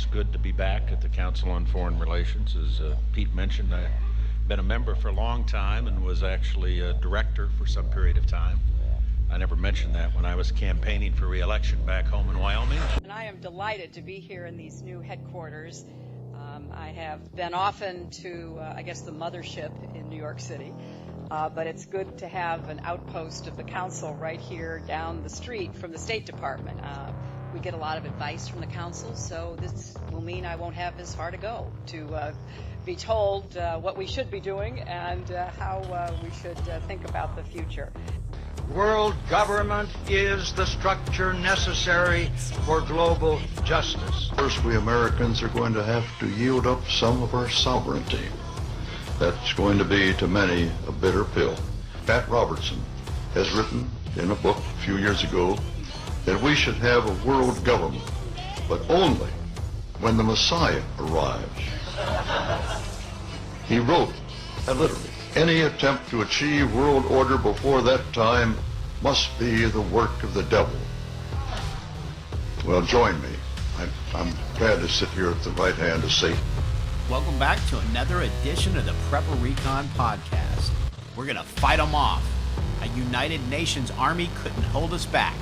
It's good to be back at the Council on Foreign Relations. As Pete mentioned, I've been a member for a long time and was actually a director for some period of time. I never mentioned that when I was campaigning for re-election back home in Wyoming. And I am delighted to be here in these new headquarters. I have been often to, the mothership in New York City, but it's good to have an outpost of the council right here down the street from the State Department. We get a lot of advice from the council, so this will mean I won't have as far to go to be told what we should be doing and how we should think about the future. World government is the structure necessary for global justice. First, we Americans are going to have to yield up some of our sovereignty. That's going to be, to many, a bitter pill. Pat Robertson has written in a book a few years ago that we should have a world government, but only when the Messiah arrives. He wrote, and literally, any attempt to achieve world order before that time must be the work of the devil. Well, join me. I'm glad to sit here at the right hand of Satan. Welcome back to another edition of the Prepper Recon podcast. We're going to fight them off. A United Nations army couldn't hold us back.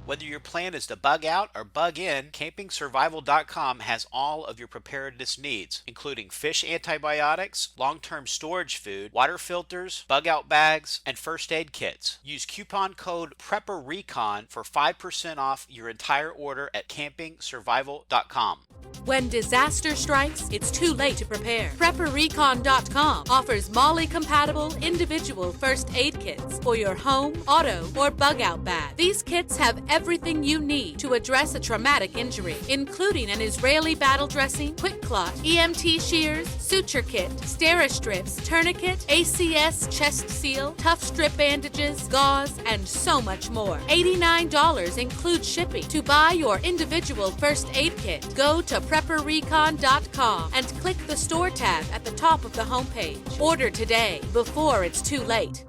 Whether your plan is to bug out or bug in, CampingSurvival.com has all of your preparedness needs, including fish antibiotics, long-term storage food, water filters, bug-out bags, and first aid kits. Use coupon code PrepperRecon for 5% off your entire order at CampingSurvival.com. When disaster strikes, it's too late to prepare. PrepperRecon.com offers MOLLE-compatible individual first aid kits for your home, auto, or bug-out bag. These kits have everything you need to address a traumatic injury, including an Israeli battle dressing, quick clot, EMT shears, suture kit, Steri-strips, tourniquet, ACS chest seal, tough strip bandages, gauze, and so much more. $89 includes shipping. To buy your individual first aid kit, go to PrepperRecon.com and click the store tab at the top of the homepage. Order today before it's too late.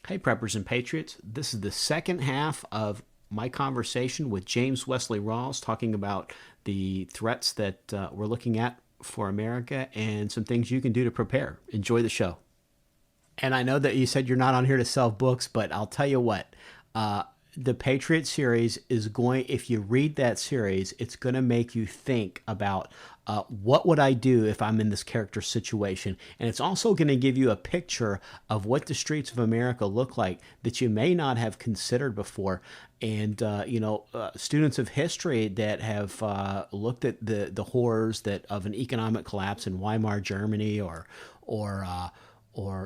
Hey, Preppers and Patriots. This is the second half of my conversation with James Wesley Rawles, talking about the threats that we're looking at for America and some things you can do to prepare. Enjoy the show. And I know that you said you're not on here to sell books, but I'll tell you what, the Patriot series is going, if you read that series, it's going to make you think about what would I do if I'm in this character situation? And it's also going to give you a picture of what the streets of America look like that you may not have considered before. And, students of history that have looked at the horrors of an economic collapse in Weimar Germany or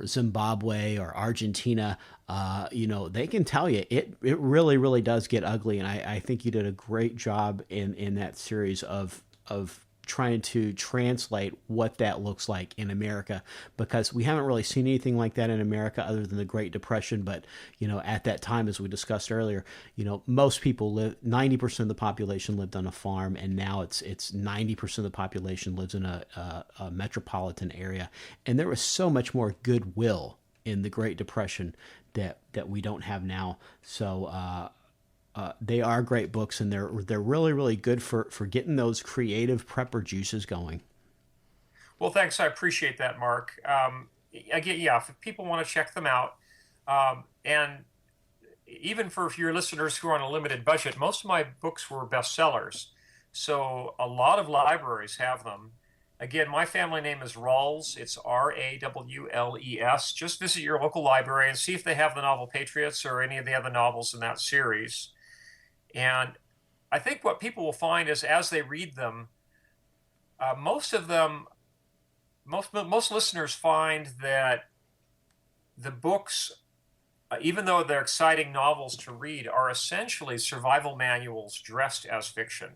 Zimbabwe or Argentina, they can tell you it really, really does get ugly. And I think you did a great job in that series of trying to translate what that looks like in America, because we haven't really seen anything like that in America other than the Great Depression. But, at that time, as we discussed earlier, most people 90% of the population lived on a farm, and now it's 90% of the population lives in a metropolitan area. And there was so much more goodwill in the Great Depression that we don't have now. So, they are great books, and they're really, really good for getting those creative prepper juices going. Well, thanks. I appreciate that, Mark. Again, if people want to check them out, and even for your listeners who are on a limited budget, most of my books were bestsellers. So a lot of libraries have them. Again, my family name is Rawles. It's Rawles. Just visit your local library and see if they have the novel Patriots or any of the other novels in that series. And I think what people will find is as they read them, most listeners find that the books, even though they're exciting novels to read, are essentially survival manuals dressed as fiction.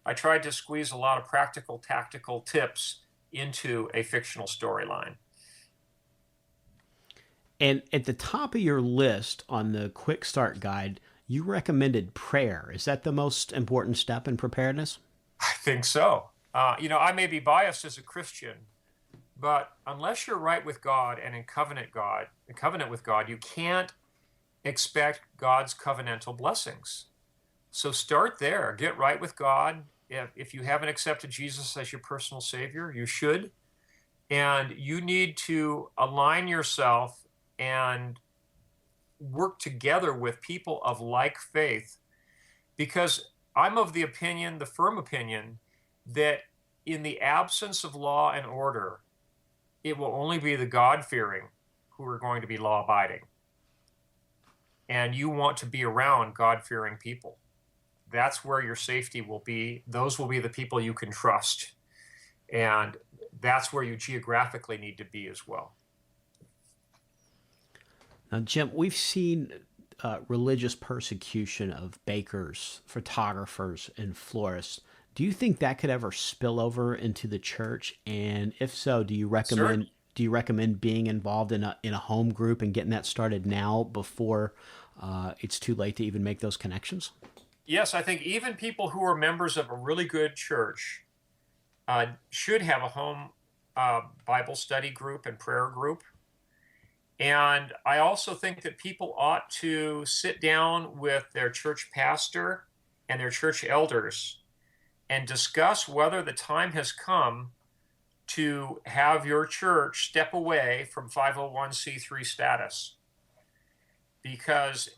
I tried to squeeze a lot of practical, tactical tips into a fictional storyline. And at the top of your list on the Quick Start Guide, you recommended prayer. Is that the most important step in preparedness? I think so. I may be biased as a Christian, But unless you're right with God and in covenant with God, you can't expect God's covenantal blessings. So start there. Get right with God. If you haven't accepted Jesus as your personal Savior, you should. And you need to align yourself and work together with people of like faith, because I'm of the opinion, the firm opinion, that in the absence of law and order, it will only be the God-fearing who are going to be law-abiding. And you want to be around God-fearing people. That's where your safety will be. Those will be the people you can trust. And that's where you geographically need to be as well. Now, Jim, we've seen religious persecution of bakers, photographers, and florists. Do you think that could ever spill over into the church? And if so, do you recommend being involved in a home group and getting that started now before it's too late to even make those connections? Yes, I think even people who are members of a really good church should have a home Bible study group and prayer group. And I also think that people ought to sit down with their church pastor and their church elders and discuss whether the time has come to have your church step away from 501c3 status. Because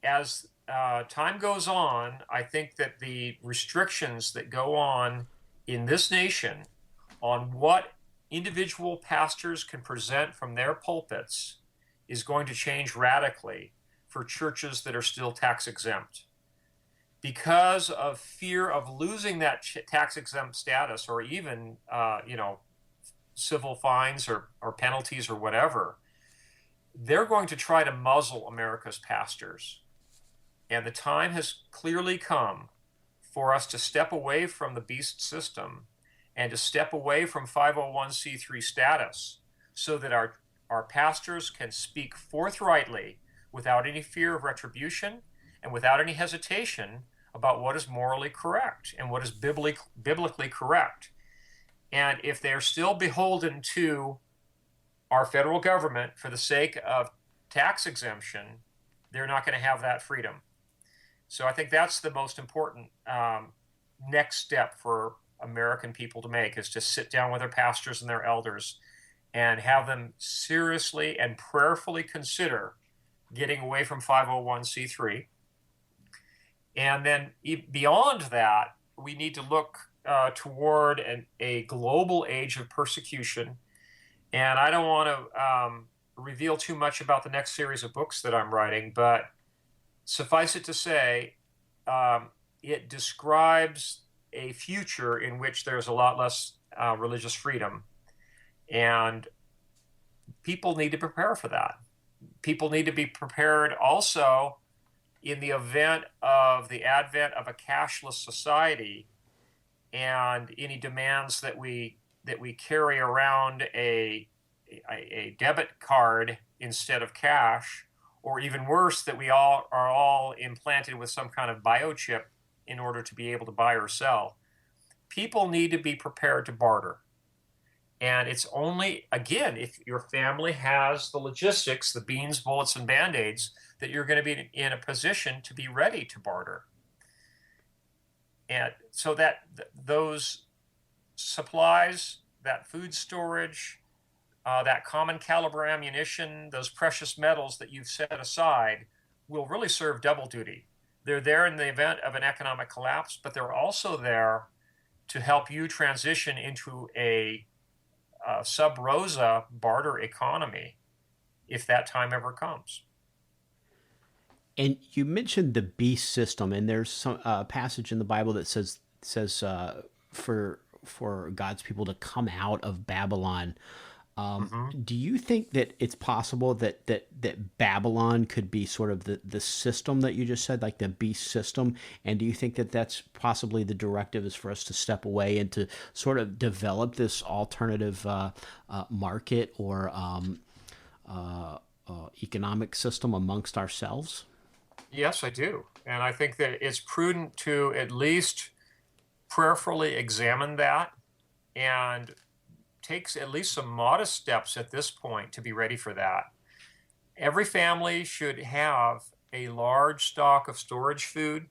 as time goes on, I think that the restrictions that go on in this nation on what individual pastors can present from their pulpits is going to change radically for churches that are still tax exempt. Because of fear of losing that tax exempt status, or even civil fines or penalties or whatever, they're going to try to muzzle America's pastors. And the time has clearly come for us to step away from the beast system and to step away from 501c3 status so that our pastors can speak forthrightly without any fear of retribution and without any hesitation about what is morally correct and what is biblically correct. And if they're still beholden to our federal government for the sake of tax exemption, they're not going to have that freedom. So I think that's the most important next step for American people to make, is to sit down with their pastors and their elders and have them seriously and prayerfully consider getting away from 501c3. And then beyond that, we need to look toward a global age of persecution. And I don't want to reveal too much about the next series of books that I'm writing, but suffice it to say, it describes a future in which there's a lot less religious freedom. And people need to prepare for that. People need to be prepared also in the event of the advent of a cashless society and any demands that we carry around a debit card instead of cash, or even worse, that we are all implanted with some kind of biochip in order to be able to buy or sell. People need to be prepared to barter. And it's only, again, if your family has the logistics, the beans, bullets, and Band-Aids, that you're going to be in a position to be ready to barter. And so that those supplies, that food storage, that common caliber ammunition, those precious metals that you've set aside will really serve double duty. They're there in the event of an economic collapse, but they're also there to help you transition into a sub rosa barter economy if that time ever comes. And you mentioned the beast system, and there's some passage in the Bible that says for God's people to come out of Babylon. Do you think that it's possible that Babylon could be sort of the system that you just said, like the beast system? And do you think that that's possibly the directive, is for us to step away and to sort of develop this alternative market or economic system amongst ourselves? Yes, I do. And I think that it's prudent to at least prayerfully examine that and takes at least some modest steps at this point to be ready for that. Every family should have a large stock of storage food,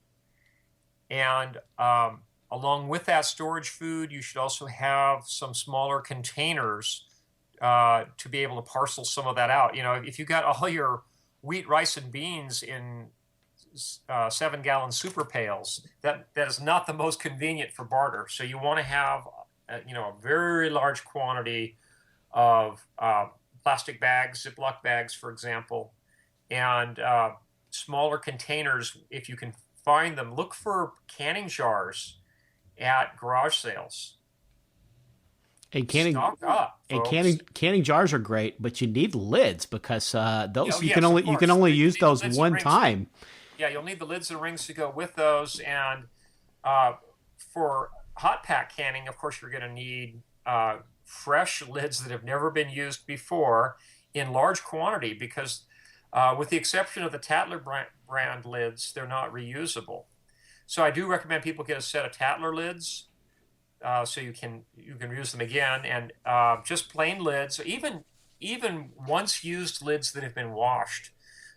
and along with that storage food, you should also have some smaller containers to be able to parcel some of that out. If you got all your wheat, rice, and beans in 7-gallon super pails, that is not the most convenient for barter. So you want to have a very large quantity of plastic bags, Ziploc bags, for example, and smaller containers if you can find them. Look for canning jars at garage sales. And canning, Stock up, and folks. canning jars are great, but you need lids because those you yes, can of only course. use You need those lids and one rings. time. Yeah, you'll need the lids and rings to go with those. And for hot pack canning, of course, you're going to need fresh lids that have never been used before in large quantity because with the exception of the Tatler brand lids, they're not reusable. So I do recommend people get a set of Tatler lids so you can reuse them again, and just plain lids, even once used lids that have been washed.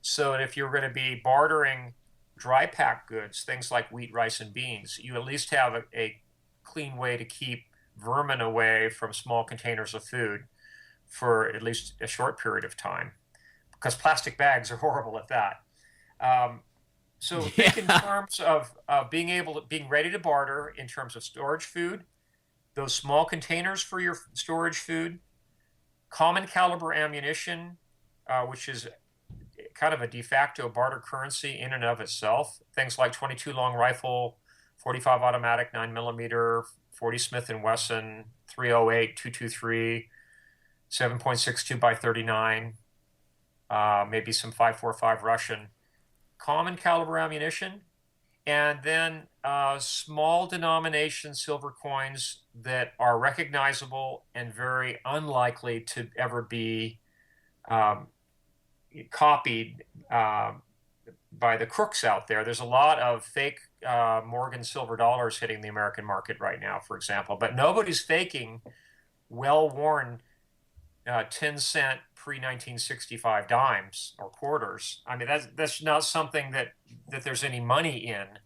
So that if you're going to be bartering dry pack goods, things like wheat, rice, and beans, you at least have a clean way to keep vermin away from small containers of food for at least a short period of time, because plastic bags are horrible at that. So think in terms of being ready to barter in terms of storage food, those small containers for your storage food, common caliber ammunition, which is kind of a de facto barter currency in and of itself. Things like 22 long rifle, 45 automatic 9mm, 40 Smith & Wesson, 308, 223, 7.62 by 39, maybe some 5.45 Russian. Common caliber ammunition, and then small denomination silver coins that are recognizable and very unlikely to ever be copied by the crooks out there. There's a lot of fake Morgan silver dollars hitting the American market right now, for example, but nobody's faking well-worn 10-cent pre-1965 dimes or quarters. I mean, that's not something that there's any money in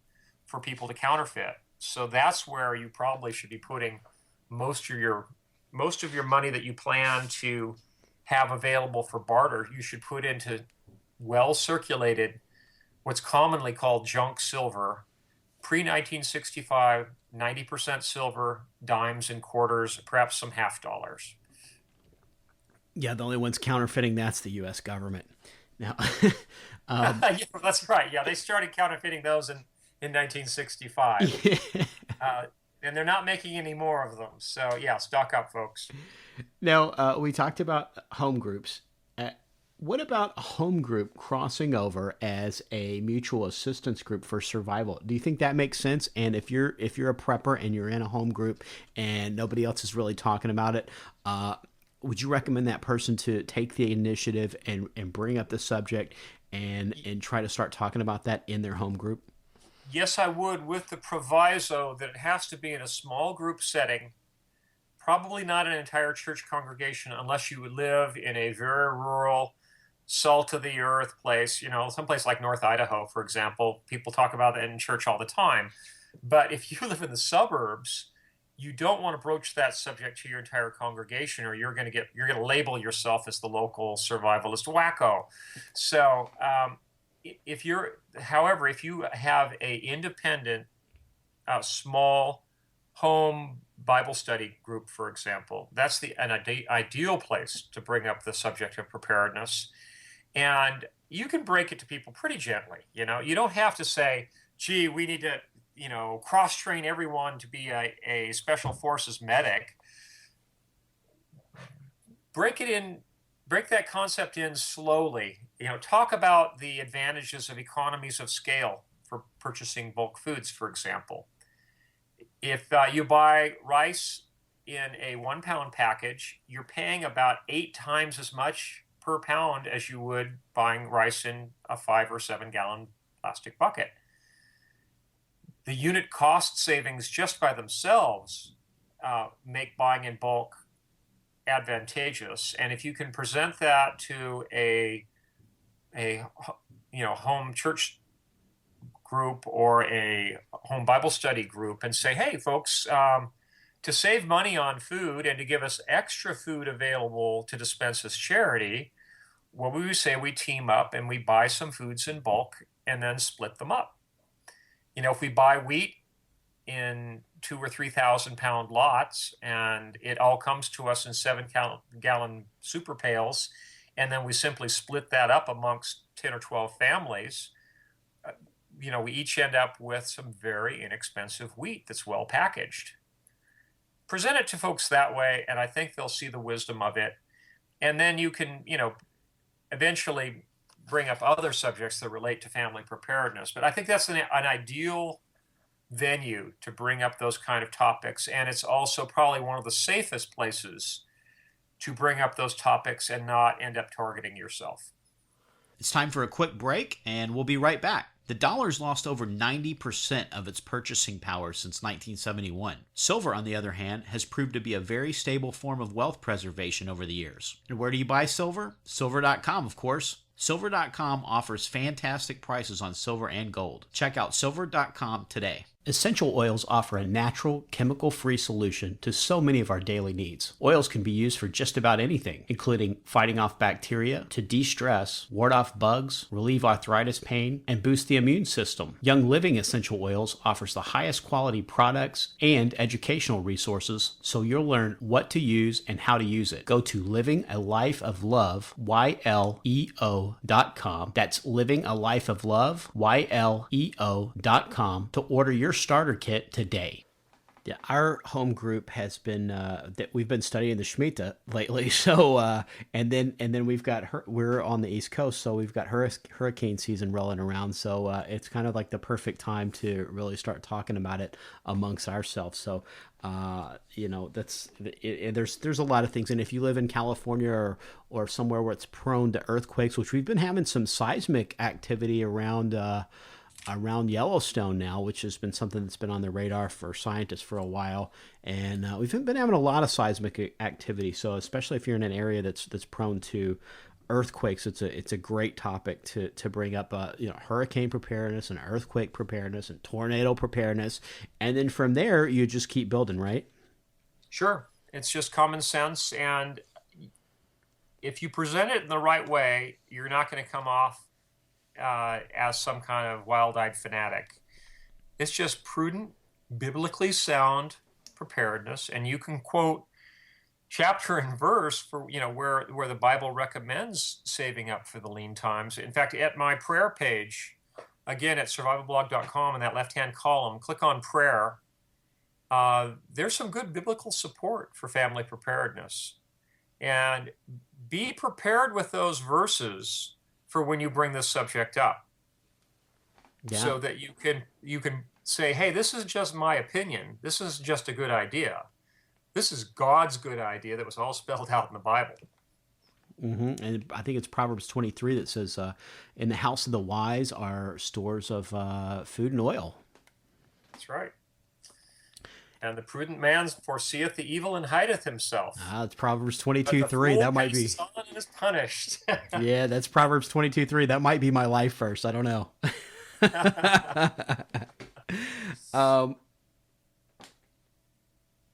for people to counterfeit. So that's where you probably should be putting most of your money that you plan to have available for barter. You should put into well-circulated, what's commonly called junk silver, pre-1965, 90% silver, dimes and quarters, perhaps some half dollars. Yeah, the only ones counterfeiting that's the U.S. government. Now, yeah, that's right. Yeah, they started counterfeiting those in 1965, and they're not making any more of them. So yeah, stock up, folks. Now we talked about home groups. What about a home group crossing over as a mutual assistance group for survival? Do you think that makes sense? And if you're a prepper and you're in a home group and nobody else is really talking about it, would you recommend that person to take the initiative and bring up the subject and try to start talking about that in their home group? Yes, I would, with the proviso that it has to be in a small group setting, probably not an entire church congregation unless you live in a very rural, salt-of-the-earth place, someplace like North Idaho, for example. People talk about that in church all the time. But if you live in the suburbs, you don't want to broach that subject to your entire congregation, or you're going to label yourself as the local survivalist wacko. So, if you have a independent, small home Bible study group, for example, that's an ideal place to bring up the subject of preparedness, and you can break it to people pretty gently. You don't have to say, "Gee, we need to." Cross-train everyone to be a special forces medic. Break that concept in slowly. Talk about the advantages of economies of scale for purchasing bulk foods, for example. If you buy rice in a 1-pound package, you're paying about 8 times as much per pound as you would buying rice in a 5 or 7-gallon plastic bucket. The unit cost savings just by themselves make buying in bulk advantageous. And if you can present that to a home church group or a home Bible study group and say, hey, folks, to save money on food and to give us extra food available to dispense as charity, what we would say, we team up and we buy some foods in bulk and then split them up. If we buy wheat in 2,000 or 3,000 pound lots and it all comes to us in 7-gallon super pails, and then we simply split that up amongst 10 or 12 families, we each end up with some very inexpensive wheat that's well packaged. Present it to folks that way, and I think they'll see the wisdom of it. And then you can, eventually bring up other subjects that relate to family preparedness. But I think that's an ideal venue to bring up those kind of topics. And it's also probably one of the safest places to bring up those topics and not end up targeting yourself. It's time for a quick break, and we'll be right back. The dollar's lost over 90% of its purchasing power since 1971. Silver, on the other hand, has proved to be a very stable form of wealth preservation over the years. And where do you buy silver? Silver.com, of course. Silver.com offers fantastic prices on silver and gold. Check out Silver.com today. Essential oils offer a natural, chemical-free solution to so many of our daily needs. Oils can be used for just about anything, including fighting off bacteria, to de-stress, ward off bugs, relieve arthritis pain, and boost the immune system. Young Living Essential Oils offers the highest quality products and educational resources, so you'll learn what to use and how to use it. Go to livingalifeoflove.com. That's livingalifeoflove.com to order your starter kit today. Yeah, our home group has been that we've been studying the Shemitah lately. So and then we've got we're on the East Coast, so we've got hurricane season rolling around. So it's kind of like the perfect time to really start talking about it amongst ourselves. So there's a lot of things, and if you live in California or somewhere where it's prone to earthquakes, which we've been having some seismic activity around Yellowstone now, which has been something that's been on the radar for scientists for a while. And we've been having a lot of seismic activity. So especially if you're in an area that's prone to earthquakes, it's a great topic to bring up, hurricane preparedness and earthquake preparedness and tornado preparedness. And then from there, you just keep building, right? Sure. It's just common sense. And if you present it in the right way, you're not going to come off as some kind of wild-eyed fanatic. It's just prudent, biblically sound preparedness, and you can quote chapter and verse for where the Bible recommends saving up for the lean times. In fact, at my prayer page, again at survivalblog.com, in that left-hand column, click on prayer. There's some good biblical support for family preparedness, and be prepared with those verses for when you bring this subject up, so that you can say, hey, this is just my opinion. This is just a good idea. This is God's good idea that was all spelled out in the Bible. Mm-hmm. And I think it's Proverbs 23 that says, in the house of the wise are stores of food and oil. That's right. And the prudent man foreseeth the evil and hideth himself. It's Proverbs 22:3. That might be. The son is punished. Yeah, that's Proverbs 22:3. That might be my life verse. I don't know.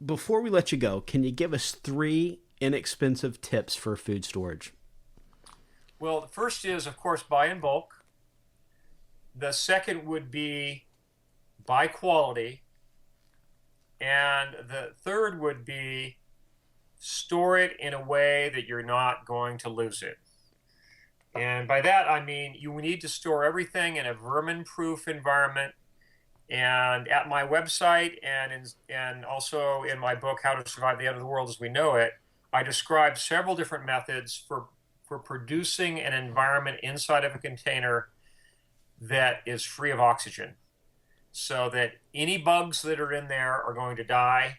Before we let you go, can you give us 3 inexpensive tips for food storage? Well, the first is, of course, buy in bulk. The second would be buy quality. And the third would be store it in a way that you're not going to lose it. And by that, I mean you need to store everything in a vermin-proof environment. And at my website and also in my book, How to Survive the End of the World as We Know It, I describe several different methods for producing an environment inside of a container that is free of oxygen, so that any bugs that are in there are going to die,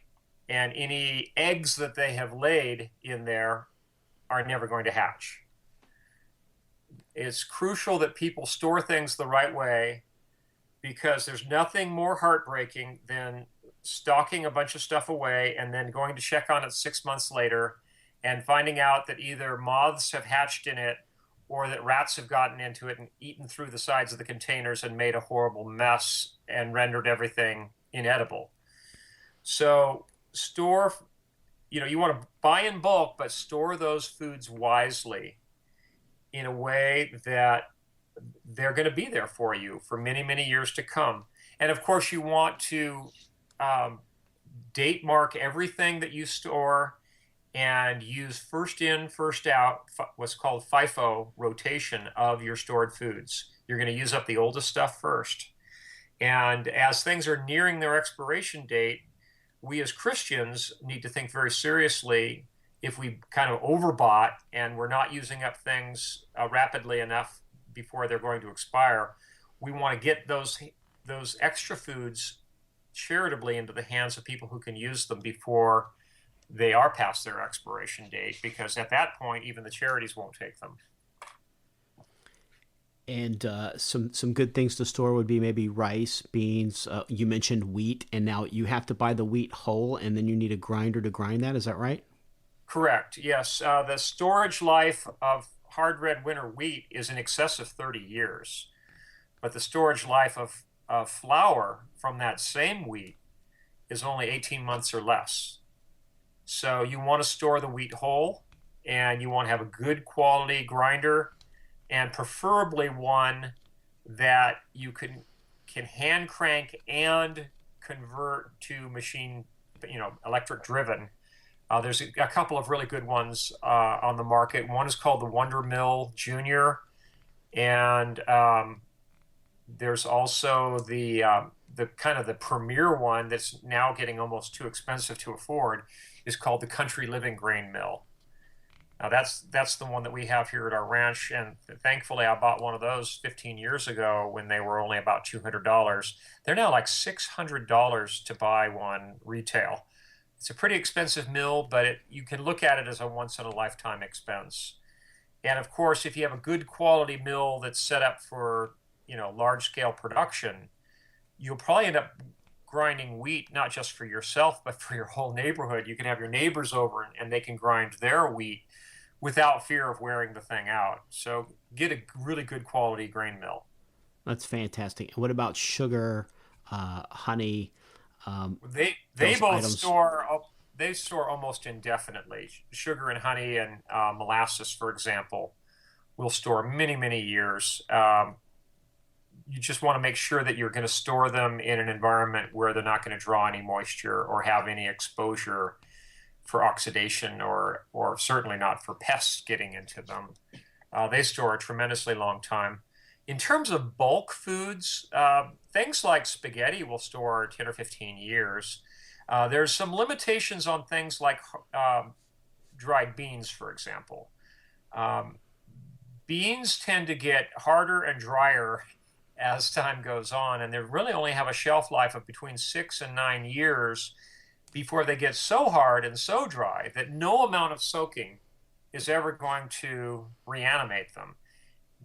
and any eggs that they have laid in there are never going to hatch. It's crucial that people store things the right way, because there's nothing more heartbreaking than stocking a bunch of stuff away and then going to check on it 6 months later and finding out that either moths have hatched in it or that rats have gotten into it and eaten through the sides of the containers and made a horrible mess and rendered everything inedible. So store, you want to buy in bulk, but store those foods wisely in a way that they're going to be there for you for many, many years to come. And of course, you want to date mark everything that you store and use first in, first out, what's called FIFO rotation of your stored foods. You're going to use up the oldest stuff first. And as things are nearing their expiration date, we as Christians need to think very seriously if we kind of overbought and we're not using up things rapidly enough before they're going to expire. We want to get those extra foods charitably into the hands of people who can use them before they are past their expiration date, because at that point, even the charities won't take them. And some good things to store would be maybe rice, beans. You mentioned wheat, and now you have to buy the wheat whole, and then you need a grinder to grind that. Is that right? Correct. Yes. The storage life of hard red winter wheat is in excess of 30 years, but the storage life of flour from that same wheat is only 18 months or less. So you want to store the wheat whole, and you want to have a good quality grinder, and preferably one that you can hand crank and convert to machine, electric driven. There's a couple of really good ones on the market. One is called the Wonder Mill Junior, and there's also the kind of the premier one that's now getting almost too expensive to afford, is called the Country Living Grain Mill. Now that's the one that we have here at our ranch, and thankfully I bought one of those 15 years ago when they were only about $200. They're now like $600 to buy one retail. It's a pretty expensive mill, but you can look at it as a once-in-a-lifetime expense. And of course, if you have a good quality mill that's set up for large-scale production, you'll probably end up grinding wheat not just for yourself, but for your whole neighborhood. You can have your neighbors over and they can grind their wheat without fear of wearing the thing out. So get a really good quality grain mill. That's fantastic. What about sugar, honey? They both store almost indefinitely. Sugar and honey and molasses, for example, will store many, many years. You just want to make sure that you're going to store them in an environment where they're not going to draw any moisture or have any exposure for oxidation or certainly not for pests getting into them. They store a tremendously long time. In terms of bulk foods, things like spaghetti will store 10 or 15 years. There's some limitations on things like dried beans, for example. Beans tend to get harder and drier as time goes on, and they really only have a shelf life of between 6 and 9 years before they get so hard and so dry that no amount of soaking is ever going to reanimate them.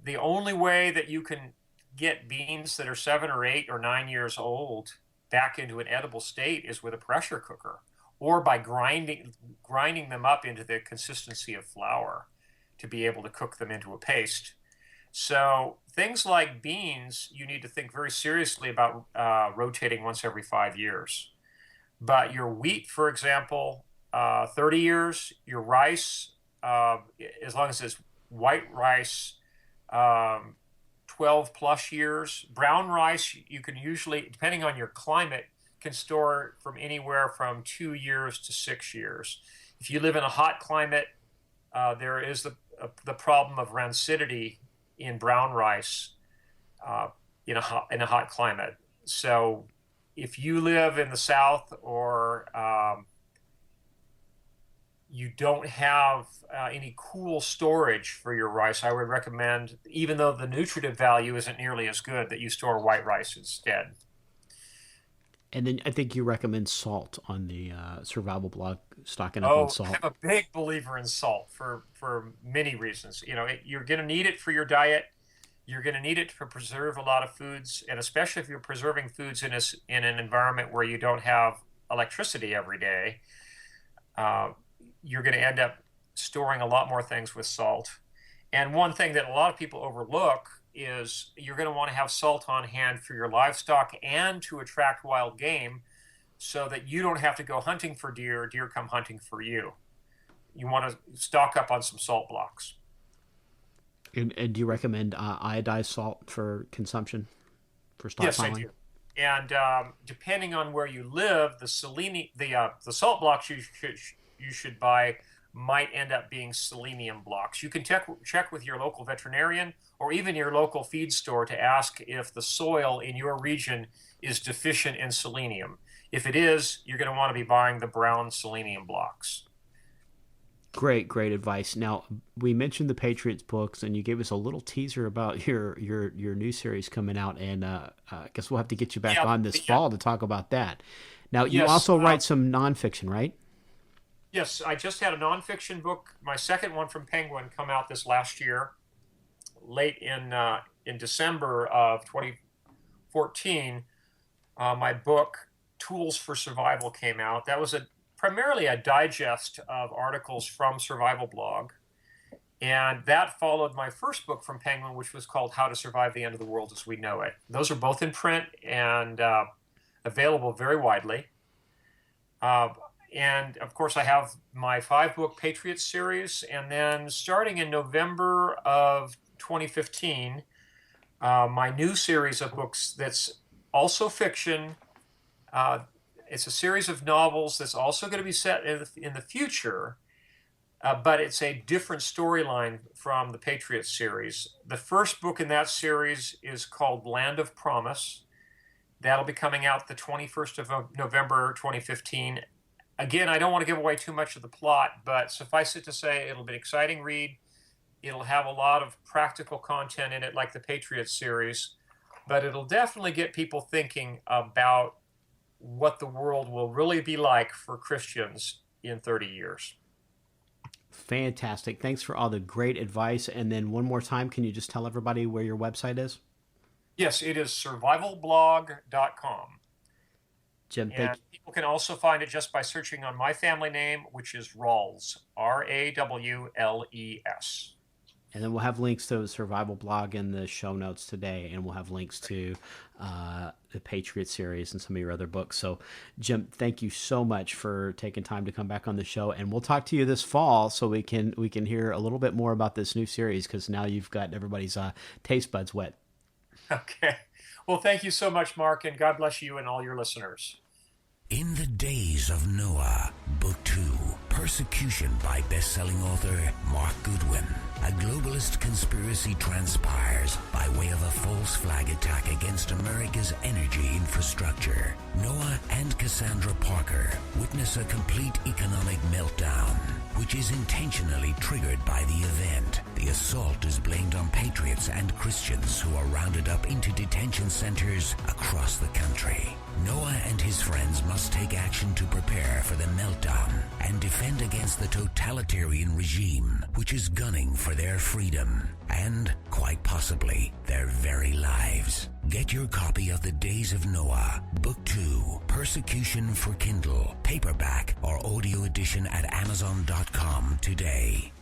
The only way that you can get beans that are 7 or 8 or 9 years old back into an edible state is with a pressure cooker, or by grinding them up into the consistency of flour to be able to cook them into a paste. So things like beans, you need to think very seriously about rotating once every 5 years. But your wheat, for example, 30 years. Your rice, as long as it's white rice, 12 plus years. Brown rice, you can usually, depending on your climate, can store from anywhere from 2 years to 6 years. If you live in a hot climate, there is the problem of rancidity in brown rice in a hot climate. So if you live in the South or you don't have any cool storage for your rice, I would recommend, even though the nutritive value isn't nearly as good, that you store white rice instead. And then I think you recommend salt on the Survival blog, stocking up on salt. I'm a big believer in salt for many reasons. You're going to need it for your diet. You're going to need it to preserve a lot of foods, and especially if you're preserving foods in an environment where you don't have electricity every day, you're going to end up storing a lot more things with salt. And one thing that a lot of people overlook is you're going to want to have salt on hand for your livestock and to attract wild game so that you don't have to go hunting for deer, deer come hunting for you. You want to stock up on some salt blocks. And do you recommend iodized salt for consumption, for stockpiling? Yes, I do. And depending on where you live, the salt blocks you should buy might end up being selenium blocks. You can check with your local veterinarian or even your local feed store to ask if the soil in your region is deficient in selenium. If it is, you're going to want to be buying the brown selenium blocks. Great advice. Now, we mentioned the Patriots books, and you gave us a little teaser about your new series coming out, and I guess we'll have to get you back on this fall to talk about that. Now, you also write some nonfiction, right? Yes, I just had a nonfiction book, my second one from Penguin, come out this last year, late in December of 2014. My book, Tools for Survival, came out. That was primarily a digest of articles from Survival Blog. And that followed my first book from Penguin, which was called How to Survive the End of the World as We Know It. Those are both in print and available very widely. And, of course, I have my 5-book Patriots series. And then starting in November of 2015, my new series of books that's also fiction. It's a series of novels that's also going to be set in the future, but it's a different storyline from the Patriots series. The first book in that series is called Land of Promise. That'll be coming out the 21st of November 2015. Again, I don't want to give away too much of the plot, but suffice it to say, it'll be an exciting read. It'll have a lot of practical content in it, like the Patriots series, but it'll definitely get people thinking about what the world will really be like for Christians in 30 years. Fantastic. Thanks for all the great advice. And then one more time, can you just tell everybody where your website is? Yes, it is survivalblog.com. Jim, and people can also find it just by searching on my family name, which is Rawles, Rawles. And then we'll have links to the Survival Blog in the show notes today, and we'll have links to the Patriot series and some of your other books. So, Jim, thank you so much for taking time to come back on the show, and we'll talk to you this fall so we can hear a little bit more about this new series, because now you've got everybody's taste buds wet. Okay. Well, thank you so much, Mark, and God bless you and all your listeners. In the Days of Noah, Book 2, Persecution by best-selling author Mark Goodwin. A globalist conspiracy transpires by way of a false flag attack against America's energy infrastructure. Noah and Cassandra Parker witness a complete economic meltdown, which is intentionally triggered by the event. The assault is blamed on patriots and Christians who are rounded up into detention centers across the country. Noah and his friends must take action to prepare for the meltdown and defend against the totalitarian regime which is gunning for their freedom and, quite possibly, their very lives. Get your copy of The Days of Noah, Book 2, Persecution for Kindle, paperback or audio edition at Amazon.com today.